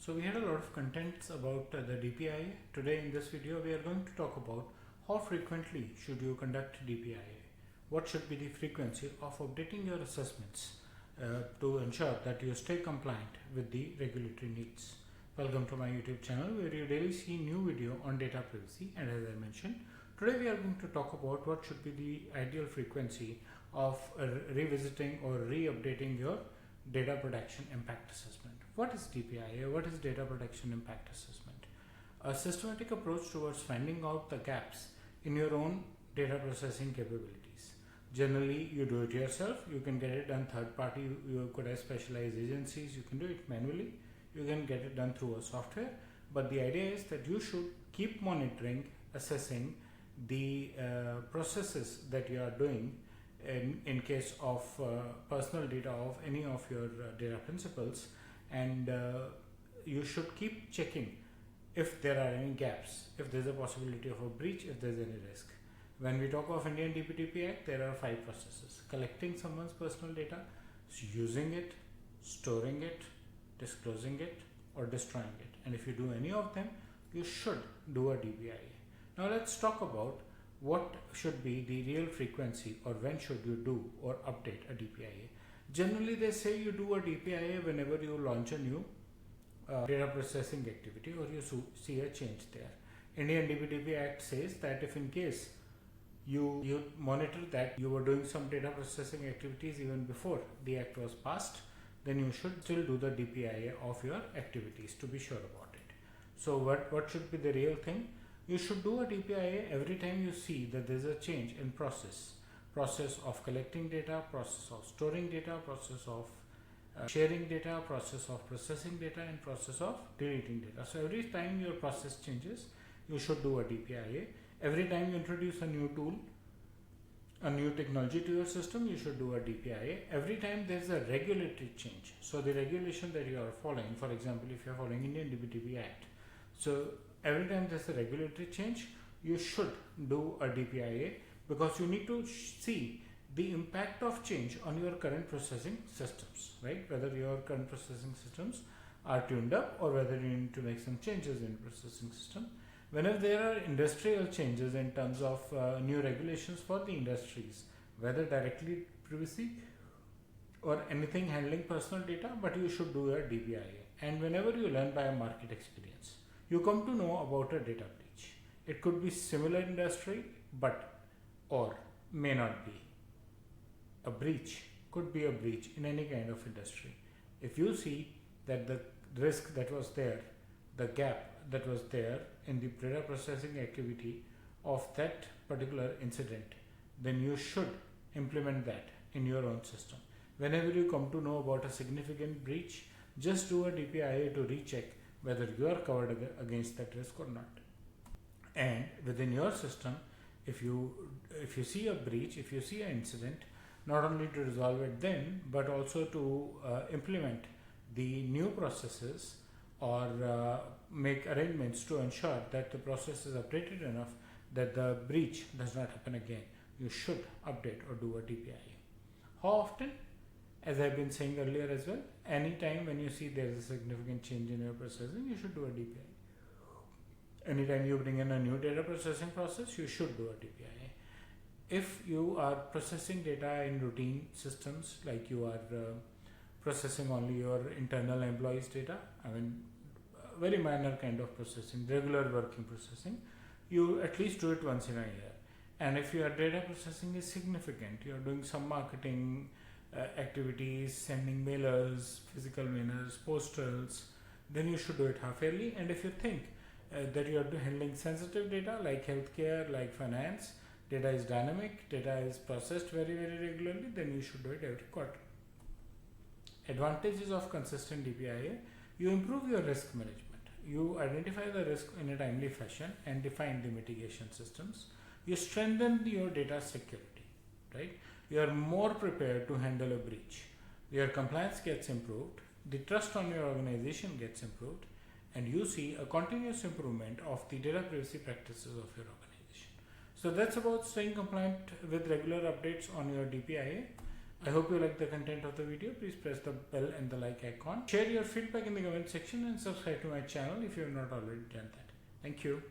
So we had a lot of contents about the DPIA. Today in this video we are going to talk about how frequently should you conduct DPIA. What should be the frequency of updating your assessments to ensure that you stay compliant with the regulatory needs. Welcome to my YouTube channel where you daily see new video on data privacy, and as I mentioned, today we are going to talk about what should be the ideal frequency of revisiting or re-updating your data protection impact assessment. What is DPIA? What is data protection impact assessment? A systematic approach towards finding out the gaps in your own data processing capabilities. Generally, you do it yourself. You can get it done third party. You could have specialized agencies. You can do it manually. You can get it done through a software. But the idea is that you should keep monitoring, assessing the processes that you are doing in case of personal data of any of your data principals, and you should keep checking if there are any gaps, if there is a possibility of a breach, if there is any risk. When we talk of Indian DPIA Act, there are 5 processes: collecting someone's personal data, using it, storing it, disclosing it, or destroying it. And if you do any of them, you should do a DPIA. Now let's talk about what should be the real frequency, or when should you do or update a DPIA. Generally, they say you do a DPIA whenever you launch a new data processing activity or you see a change there. Indian DPIA Act says that if in case you monitor that you were doing some data processing activities even before the act was passed, then you should still do the DPIA of your activities to be sure about it. So what should be the real thing? You should do a DPIA every time you see that there is a change in process of collecting data, process of storing data, process of sharing data, process of processing data, and process of deleting data. So every time your process changes, you should do a DPIA. Every time you introduce a new tool, a new technology to your system, you should do a DPIA. Every time there is a regulatory change, so the regulation that you are following, for example, if you are following Indian DPIA Act, so every time there is a regulatory change, you should do a DPIA, because you need to see the impact of change on your current processing systems, right? Whether your current processing systems are tuned up or whether you need to make some changes in processing system. Whenever there are industrial changes in terms of new regulations for the industries, whether directly privacy or anything handling personal data, but you should do a DPIA. And whenever you learn by a market experience, you come to know about a data breach. It could be similar industry, but or may not be. A breach could be a breach in any kind of industry. If you see that the risk that was there, the gap that was there in the data processing activity of that particular incident, then you should implement that in your own system. Whenever you come to know about a significant breach, just do a DPIA to recheck whether you are covered against that risk or not. And within your system, if you see a breach, if you see an incident, not only to resolve it then, but also to implement the new processes or make arrangements to ensure that the process is updated enough that the breach does not happen again, you should update or do a DPIA. How often? As I've been saying earlier as well, anytime when you see there is a significant change in your processing, you should do a DPIA. Anytime you bring in a new data processing process, you should do a DPIA. If you are processing data in routine systems, like you are processing only your internal employees' data, I mean very minor kind of processing, regular working processing, you at least do it once in a year. And if your data processing is significant, you are doing some marketing activities, sending mailers, physical mailers, postals, then you should do it half yearly. And if you think that you are handling sensitive data like healthcare, like finance, data is dynamic, data is processed very regularly, then you should do it every quarter. Advantages of consistent DPIA: you improve your risk management. You identify the risk in a timely fashion and define the mitigation systems. You strengthen your data security, right? You are more prepared to handle a breach. Your compliance gets improved, the trust on your organization gets improved, and you see a continuous improvement of the data privacy practices of your organization. So that's about staying compliant with regular updates on your DPIA. I hope you like the content of the video. Please press the bell and the like icon. Share your feedback in the comment section and subscribe to my channel if you have not already done that. Thank you.